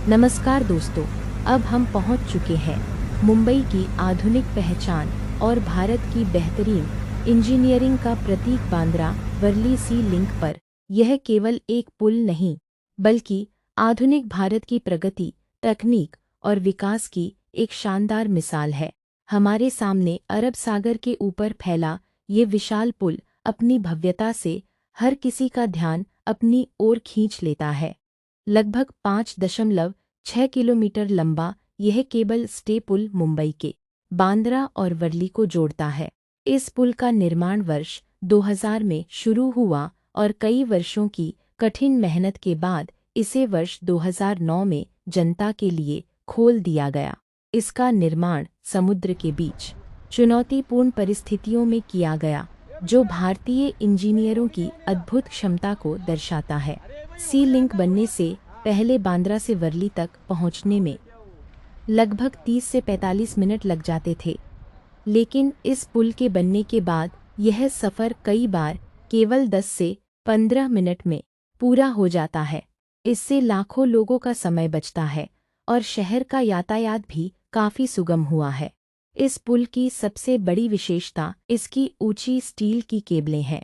नमस्कार दोस्तों, अब हम पहुंच चुके हैं मुंबई की आधुनिक पहचान और भारत की बेहतरीन इंजीनियरिंग का प्रतीक बांद्रा वर्ली सी लिंक पर। यह केवल एक पुल नहीं, बल्कि आधुनिक भारत की प्रगति, तकनीक और विकास की एक शानदार मिसाल है। हमारे सामने अरब सागर के ऊपर फैला ये विशाल पुल अपनी भव्यता से हर किसी का ध्यान अपनी ओर खींच लेता है। लगभग 5.6 किलोमीटर लंबा यह केबल स्टे पुल मुंबई के बांद्रा और वर्ली को जोड़ता है। इस पुल का निर्माण वर्ष 2000 में शुरू हुआ और कई वर्षों की कठिन मेहनत के बाद इसे वर्ष 2009 में जनता के लिए खोल दिया गया। इसका निर्माण समुद्र के बीच चुनौतीपूर्ण परिस्थितियों में किया गया, जो भारतीय इंजीनियरों की अद्भुत क्षमता को दर्शाता है। सी लिंक बनने से पहले बांद्रा से वर्ली तक पहुंचने में लगभग 30 से 45 मिनट लग जाते थे, लेकिन इस पुल के बनने के बाद यह सफ़र कई बार केवल 10 से 15 मिनट में पूरा हो जाता है। इससे लाखों लोगों का समय बचता है और शहर का यातायात भी काफ़ी सुगम हुआ है। इस पुल की सबसे बड़ी विशेषता इसकी ऊंची स्टील की केबलें हैं,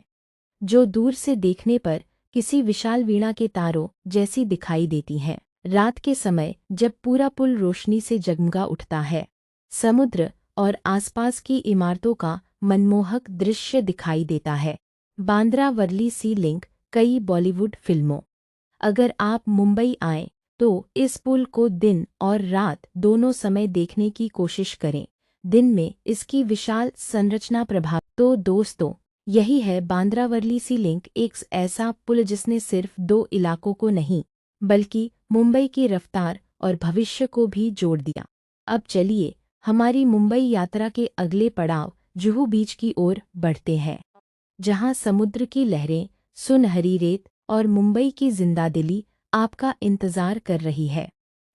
जो दूर से देखने पर किसी विशाल वीणा के तारों जैसी दिखाई देती हैं। रात के समय जब पूरा पुल रोशनी से जगमगा उठता है, समुद्र और आसपास की इमारतों का मनमोहक दृश्य दिखाई देता है। बांद्रा वर्ली सी लिंक कई बॉलीवुड फिल्मों। अगर आप मुंबई आएं तो इस पुल को दिन और रात दोनों समय देखने की कोशिश करें। दिन में इसकी विशाल संरचना प्रभाव। तो दोस्तों, यही है बांद्रा वर्ली सी लिंक, एक ऐसा पुल जिसने सिर्फ दो इलाकों को नहीं, बल्कि मुंबई की रफ्तार और भविष्य को भी जोड़ दिया। अब चलिए हमारी मुंबई यात्रा के अगले पड़ाव जुहू बीच की ओर बढ़ते हैं, जहां समुद्र की लहरें, सुनहरी रेत और मुंबई की जिंदादिली आपका इंतजार कर रही है।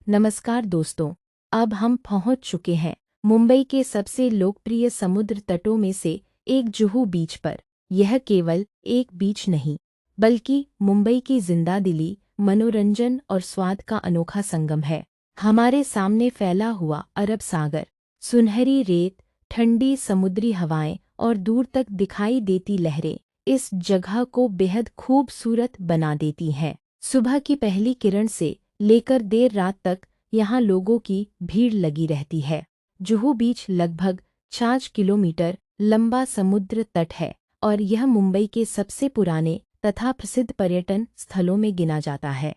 नमस्कार दोस्तों, अब हम पहुंच चुके हैं मुंबई के सबसे लोकप्रिय समुद्र तटों में से एक जुहू बीच पर। यह केवल एक बीच नहीं, बल्कि मुंबई की जिंदादिली, मनोरंजन और स्वाद का अनोखा संगम है। हमारे सामने फैला हुआ अरब सागर, सुनहरी रेत, ठंडी समुद्री हवाएं और दूर तक दिखाई देती लहरें इस जगह को बेहद खूबसूरत बना देती हैं। सुबह की पहली किरण से लेकर देर रात तक यहाँ लोगों की भीड़ लगी रहती है। जुहू बीच लगभग 5 किलोमीटर लंबा समुद्र तट है और यह मुंबई के सबसे पुराने तथा प्रसिद्ध पर्यटन स्थलों में गिना जाता है।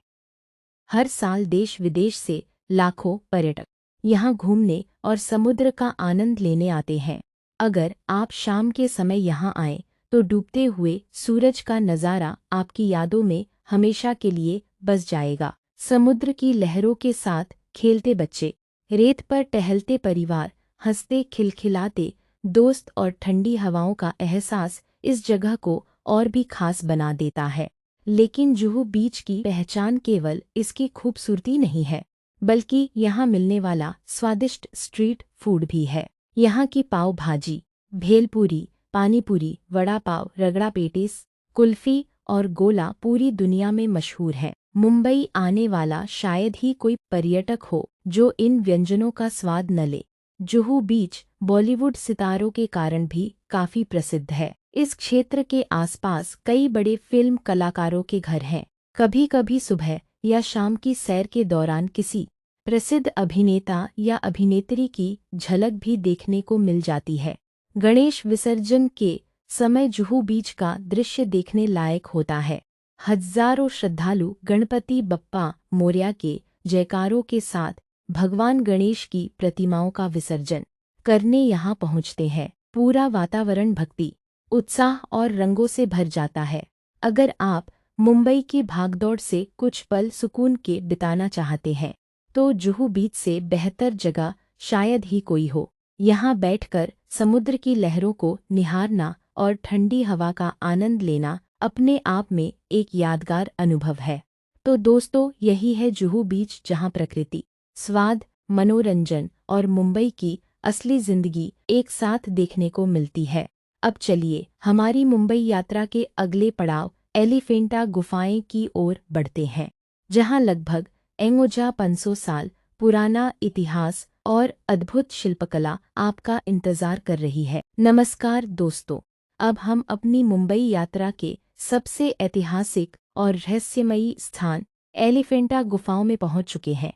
हर साल देश विदेश से लाखों पर्यटक यहाँ घूमने और समुद्र का आनंद लेने आते हैं। अगर आप शाम के समय यहाँ आएं तो डूबते हुए सूरज का नज़ारा आपकी यादों में हमेशा के लिए बस जाएगा। समुद्र की लहरों के साथ खेलते बच्चे, रेत पर टहलते परिवार, हंसते खिलखिलाते दोस्त और ठंडी हवाओं का एहसास इस जगह को और भी खास बना देता है। लेकिन जुहू बीच की पहचान केवल इसकी खूबसूरती नहीं है, बल्कि यहाँ मिलने वाला स्वादिष्ट स्ट्रीट फूड भी है। यहाँ की पाव भाजी, भेलपूरी, पानीपुरी, वड़ा पाव, रगड़ा पेटिस, कुल्फी और गोला पूरी दुनिया में मशहूर है। मुंबई आने वाला शायद ही कोई पर्यटक हो जो इन व्यंजनों का स्वाद न ले। जुहू बीच बॉलीवुड सितारों के कारण भी काफ़ी प्रसिद्ध है। इस क्षेत्र के आसपास कई बड़े फिल्म कलाकारों के घर हैं। कभी कभी सुबह या शाम की सैर के दौरान किसी प्रसिद्ध अभिनेता या अभिनेत्री की झलक भी देखने को मिल जाती है। गणेश विसर्जन के समय जुहू बीच का दृश्य देखने लायक होता है। हजारों श्रद्धालु गणपति बप्पा मोरया के जयकारों के साथ भगवान गणेश की प्रतिमाओं का विसर्जन करने यहाँ पहुँचते हैं। पूरा वातावरण भक्ति, उत्साह और रंगों से भर जाता है। अगर आप मुंबई की भागदौड़ से कुछ पल सुकून के बिताना चाहते हैं, तो जुहू बीच से बेहतर जगह शायद ही कोई हो। यहाँ बैठकर समुद्र की लहरों को निहारना और ठंडी हवा का आनंद लेना अपने आप में एक यादगार अनुभव है। तो दोस्तों, यही है जुहू बीच, जहाँ प्रकृति, स्वाद, मनोरंजन और मुंबई की असली जिंदगी एक साथ देखने को मिलती है। अब चलिए हमारी मुंबई यात्रा के अगले पड़ाव एलिफेंटा गुफाएं की ओर बढ़ते हैं, जहां लगभग एंगोजा 500 साल पुराना इतिहास और अद्भुत शिल्पकला आपका इंतजार कर रही है। नमस्कार दोस्तों, अब हम अपनी मुंबई यात्रा के सबसे ऐतिहासिक और रहस्यमयी स्थान एलिफेंटा गुफाओं में पहुंच चुके हैं।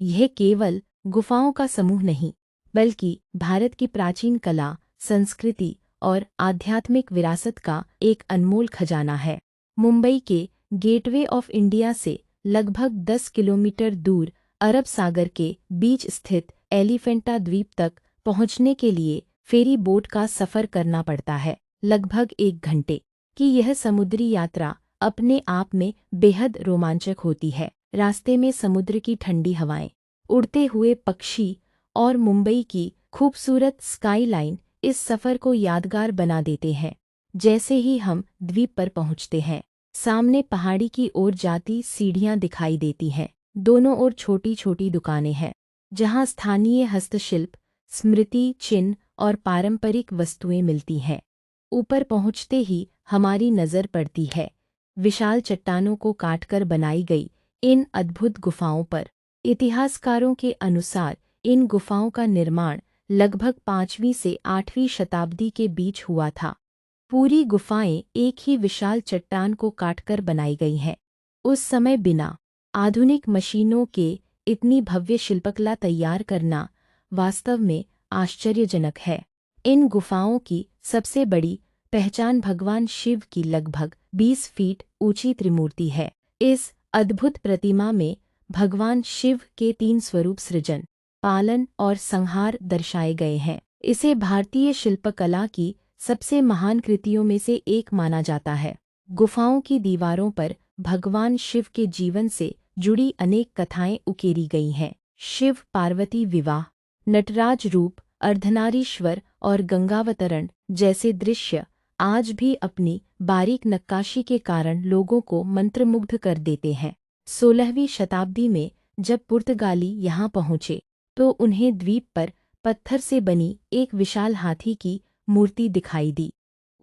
यह केवल गुफाओं का समूह नहीं, बल्कि भारत की प्राचीन कला, संस्कृति और आध्यात्मिक विरासत का एक अनमोल खजाना है। मुंबई के गेटवे ऑफ इंडिया से लगभग 10 किलोमीटर दूर अरब सागर के बीच स्थित एलिफेंटा द्वीप तक पहुंचने के लिए फेरी बोट का सफ़र करना पड़ता है। लगभग 1 घंटे की यह समुद्री यात्रा अपने आप में बेहद रोमांचक होती है। रास्ते में समुद्र की ठंडी हवाएं, उड़ते हुए पक्षी और मुंबई की खूबसूरत स्काईलाइन इस सफ़र को यादगार बना देते हैं। जैसे ही हम द्वीप पर पहुंचते हैं, सामने पहाड़ी की ओर जाती सीढ़ियां दिखाई देती हैं। दोनों ओर छोटी छोटी दुकानें हैं, जहां स्थानीय हस्तशिल्प, स्मृति चिन्ह और पारंपरिक वस्तुएं मिलती हैं। ऊपर पहुंचते ही हमारी नज़र पड़ती है विशाल चट्टानों को काटकर बनाई गई इन अद्भुत गुफाओं पर। इतिहासकारों के अनुसार इन गुफाओं का निर्माण लगभग 5वीं से 8वीं शताब्दी के बीच हुआ था। पूरी गुफाएं एक ही विशाल चट्टान को काटकर बनाई गई हैं। उस समय बिना आधुनिक मशीनों के इतनी भव्य शिल्पकला तैयार करना वास्तव में आश्चर्यजनक है। इन गुफाओं की सबसे बड़ी पहचान भगवान शिव की लगभग 20 फीट ऊंची त्रिमूर्ति है। इस अद्भुत प्रतिमा में भगवान शिव के 3 स्वरूप सृजन, पालन और संहार दर्शाए गए हैं। इसे भारतीय शिल्पकला की सबसे महान कृतियों में से एक माना जाता है। गुफाओं की दीवारों पर भगवान शिव के जीवन से जुड़ी अनेक कथाएं उकेरी गई हैं। शिव पार्वती विवाह, नटराज रूप, अर्धनारीश्वर और गंगावतरण जैसे दृश्य आज भी अपनी बारीक नक्काशी के कारण लोगों को मंत्रमुग्ध कर देते हैं। 16वीं शताब्दी में जब पुर्तगाली यहाँ पहुँचे, तो उन्हें द्वीप पर पत्थर से बनी एक विशाल हाथी की मूर्ति दिखाई दी।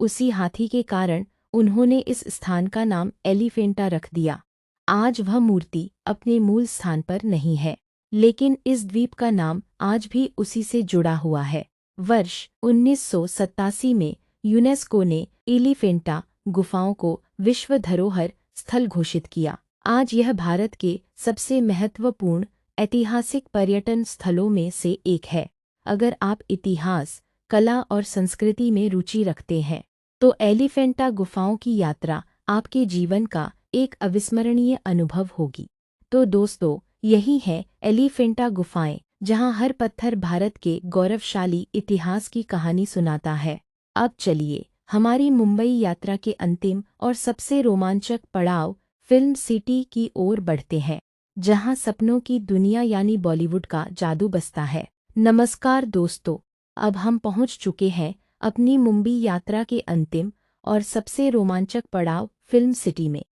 उसी हाथी के कारण उन्होंने इस स्थान का नाम एलिफेंटा रख दिया। आज वह मूर्ति अपने मूल स्थान पर नहीं है, लेकिन इस द्वीप का नाम आज भी उसी से जुड़ा हुआ है। वर्ष 1987 में यूनेस्को ने एलिफेंटा गुफाओं को विश्व धरोहर स्थल घोषित किया। आज यह भारत के सबसे महत्वपूर्ण ऐतिहासिक पर्यटन स्थलों में से एक है। अगर आप इतिहास, कला और संस्कृति में रुचि रखते हैं, तो एलिफेंटा गुफाओं की यात्रा आपके जीवन का एक अविस्मरणीय अनुभव होगी। तो दोस्तों, यही है एलिफेंटा गुफाएं, जहां हर पत्थर भारत के गौरवशाली इतिहास की कहानी सुनाता है। अब चलिए हमारी मुंबई यात्रा के अंतिम और सबसे रोमांचक पड़ाव फिल्म सिटी की ओर बढ़ते हैं, जहां सपनों की दुनिया यानी बॉलीवुड का जादू बसता है। नमस्कार दोस्तों, अब हम पहुंच चुके हैं अपनी मुंबई यात्रा के अंतिम और सबसे रोमांचक पड़ाव फिल्म सिटी में।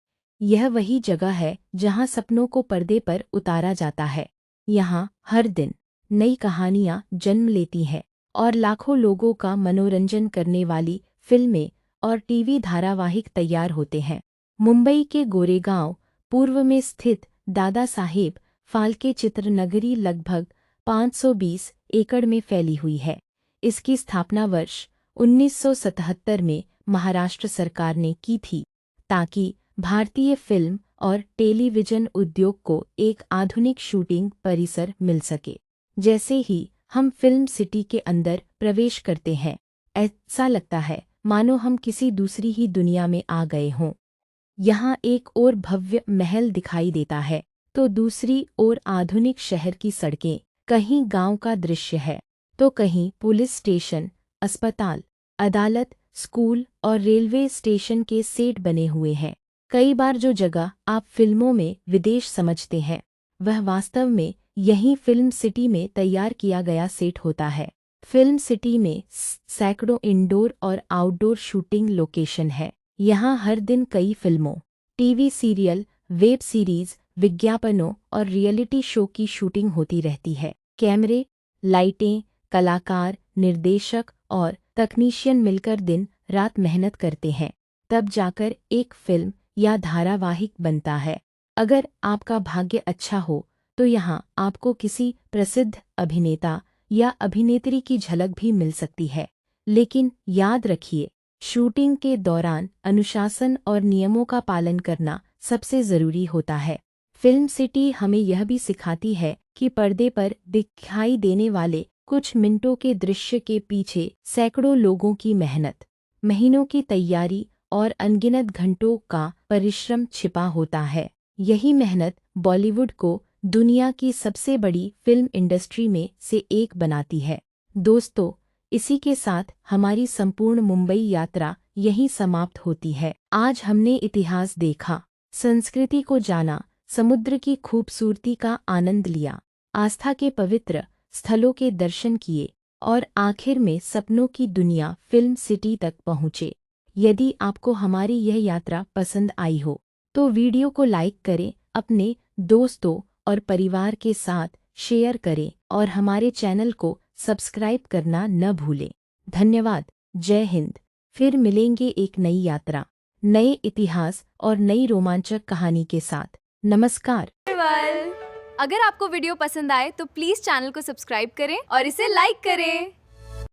यह वही जगह है जहां सपनों को पर्दे पर उतारा जाता है। यहाँ हर दिन नई कहानियाँ जन्म लेती हैं और लाखों लोगों का मनोरंजन करने वाली फिल्में और टीवी धारावाहिक तैयार होते हैं। मुंबई के गोरेगांव पूर्व में स्थित दादा साहेब फाल्के चित्रनगरी लगभग 520 एकड़ में फैली हुई है। इसकी स्थापना वर्ष 1977 में महाराष्ट्र सरकार ने की थी, ताकि भारतीय फिल्म और टेलीविज़न उद्योग को एक आधुनिक शूटिंग परिसर मिल सके। जैसे ही हम फिल्म सिटी के अंदर प्रवेश करते हैं, ऐसा लगता है मानो हम किसी दूसरी ही दुनिया में आ गए हों। यहाँ एक ओर भव्य महल दिखाई देता है, तो दूसरी ओर आधुनिक शहर की सड़कें, कहीं गांव का दृश्य है, तो कहीं पुलिस स्टेशन, अस्पताल, अदालत, स्कूल और रेलवे स्टेशन के सेट बने हुए हैं। कई बार जो जगह आप फिल्मों में विदेश समझते हैं, वह वास्तव में यहीं फिल्म सिटी में तैयार किया गया सेट होता है। फिल्म सिटी में सैकड़ों इंडोर और आउटडोर शूटिंग लोकेशन है। यहाँ हर दिन कई फिल्मों, टीवी सीरियल, वेब सीरीज, विज्ञापनों और रियलिटी शो की शूटिंग होती रहती है। कैमरे, लाइटें, कलाकार, निर्देशक और तकनीशियन मिलकर दिन रात मेहनत करते हैं, तब जाकर एक फिल्म या धारावाहिक बनता है। अगर आपका भाग्य अच्छा हो तो यहाँ आपको किसी प्रसिद्ध अभिनेता या अभिनेत्री की झलक भी मिल सकती है। लेकिन याद रखिए, शूटिंग के दौरान अनुशासन और नियमों का पालन करना सबसे ज़रूरी होता है। फिल्म सिटी हमें यह भी सिखाती है कि पर्दे पर दिखाई देने वाले कुछ मिनटों के दृश्य के पीछे सैकड़ों लोगों की मेहनत, महीनों की तैयारी और अनगिनत घंटों का परिश्रम छिपा होता है। यही मेहनत बॉलीवुड को दुनिया की सबसे बड़ी फिल्म इंडस्ट्री में से एक बनाती है। दोस्तों, इसी के साथ हमारी संपूर्ण मुंबई यात्रा यहीं समाप्त होती है। आज हमने इतिहास देखा, संस्कृति को जाना, समुद्र की खूबसूरती का आनंद लिया, आस्था के पवित्र स्थलों के दर्शन किए और आखिर में सपनों की दुनिया फिल्म सिटी तक पहुँचे। यदि आपको हमारी यह यात्रा पसंद आई हो तो वीडियो को लाइक करें, अपने दोस्तों और परिवार के साथ शेयर करें और हमारे चैनल को सब्सक्राइब करना न भूलें। धन्यवाद। जय हिंद। फिर मिलेंगे एक नई यात्रा, नए इतिहास और नई रोमांचक कहानी के साथ। नमस्कार। अगर आपको वीडियो पसंद आए तो प्लीज चैनल को सब्सक्राइब करें और इसे लाइक करें।